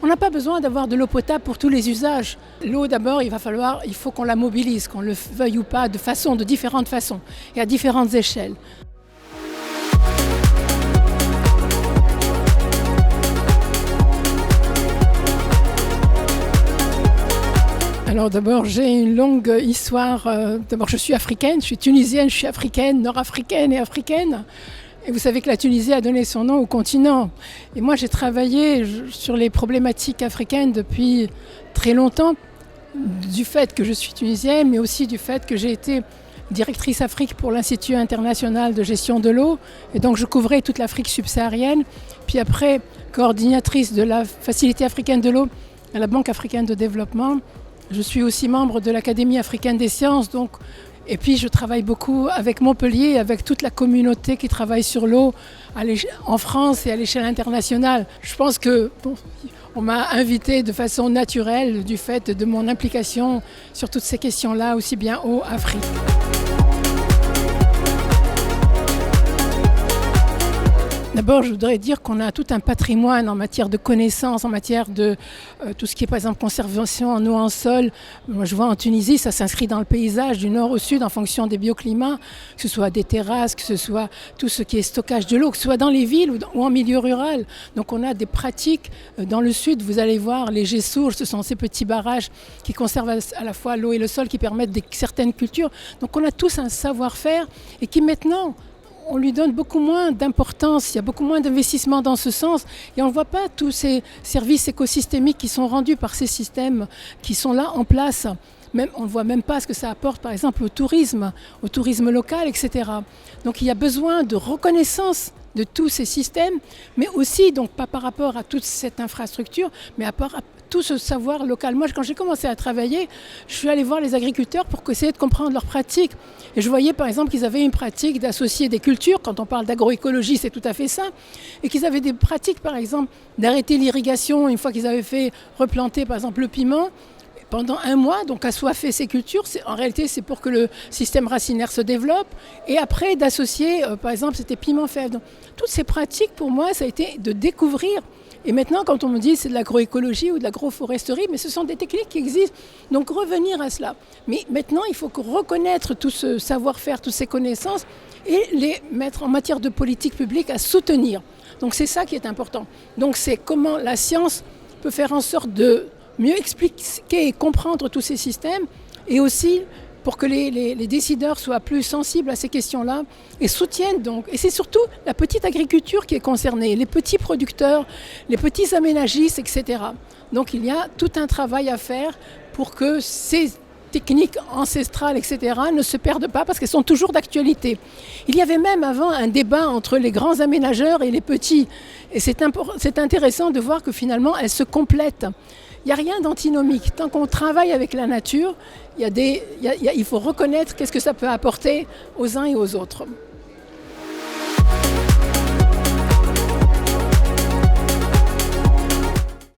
n'a pas besoin d'avoir de l'eau potable pour tous les usages. L'eau d'abord, il faut qu'on la mobilise, qu'on le veuille ou pas, de différentes façons et à différentes échelles. Alors d'abord, j'ai une longue histoire. D'abord, je suis africaine, je suis tunisienne, je suis africaine, nord-africaine et africaine. Et vous savez que la Tunisie a donné son nom au continent. Et moi, j'ai travaillé sur les problématiques africaines depuis très longtemps, du fait que je suis tunisienne, mais aussi du fait que j'ai été directrice Afrique pour l'Institut international de gestion de l'eau. Et donc, je couvrais toute l'Afrique subsaharienne. Puis après, coordinatrice de la Facilité africaine de l'eau à la Banque africaine de développement. Je suis aussi membre de l'Académie africaine des sciences, et puis je travaille beaucoup avec Montpellier, avec toute la communauté qui travaille sur l'eau en France et à l'échelle internationale. Je pense on m'a invité de façon naturelle du fait de mon implication sur toutes ces questions-là, aussi bien eau, Afrique. D'abord, je voudrais dire qu'on a tout un patrimoine en matière de connaissances, en matière de tout ce qui est par exemple conservation en eau en sol. Moi, je vois en Tunisie, ça s'inscrit dans le paysage du nord au sud en fonction des bioclimats, que ce soit des terrasses, que ce soit tout ce qui est stockage de l'eau, que ce soit dans les villes ou en milieu rural. Donc on a des pratiques dans le sud, vous allez voir, les gessours, ce sont ces petits barrages qui conservent à la fois l'eau et le sol, qui permettent certaines cultures. Donc on a tous un savoir-faire et qui maintenant, on lui donne beaucoup moins d'importance, il y a beaucoup moins d'investissement dans ce sens et on ne voit pas tous ces services écosystémiques qui sont rendus par ces systèmes qui sont là en place. Même, on ne voit même pas ce que ça apporte par exemple au tourisme local, etc. Donc il y a besoin de reconnaissance de tous ces systèmes, mais aussi, donc pas par rapport à toute cette infrastructure, mais à tout ce savoir local. Moi, quand j'ai commencé à travailler, je suis allée voir les agriculteurs pour essayer de comprendre leurs pratiques. Et je voyais par exemple qu'ils avaient une pratique d'associer des cultures, quand on parle d'agroécologie, c'est tout à fait ça, et qu'ils avaient des pratiques par exemple d'arrêter l'irrigation une fois qu'ils avaient fait replanter par exemple le piment, pendant 1 mois, donc assoiffer ces cultures, en réalité c'est pour que le système racinaire se développe, et après d'associer, par exemple c'était piment fèvre. Donc, toutes ces pratiques pour moi ça a été de découvrir, et maintenant quand on me dit c'est de l'agroécologie ou de l'agroforesterie, mais ce sont des techniques qui existent, donc revenir à cela. Mais maintenant il faut reconnaître tout ce savoir-faire, toutes ces connaissances, et les mettre en matière de politique publique à soutenir. Donc c'est ça qui est important. Donc c'est comment la science peut faire en sorte de mieux expliquer et comprendre tous ces systèmes, et aussi pour que les décideurs soient plus sensibles à ces questions-là et soutiennent donc. Et c'est surtout la petite agriculture qui est concernée, les petits producteurs, les petits aménagistes, etc. Donc il y a tout un travail à faire pour que ces techniques ancestrales, etc., ne se perdent pas parce qu'elles sont toujours d'actualité. Il y avait même avant un débat entre les grands aménageurs et les petits. Et c'est intéressant de voir que finalement elles se complètent. Il n'y a rien d'antinomique. Tant qu'on travaille avec la nature, il faut reconnaître qu'est-ce que ça peut apporter aux uns et aux autres.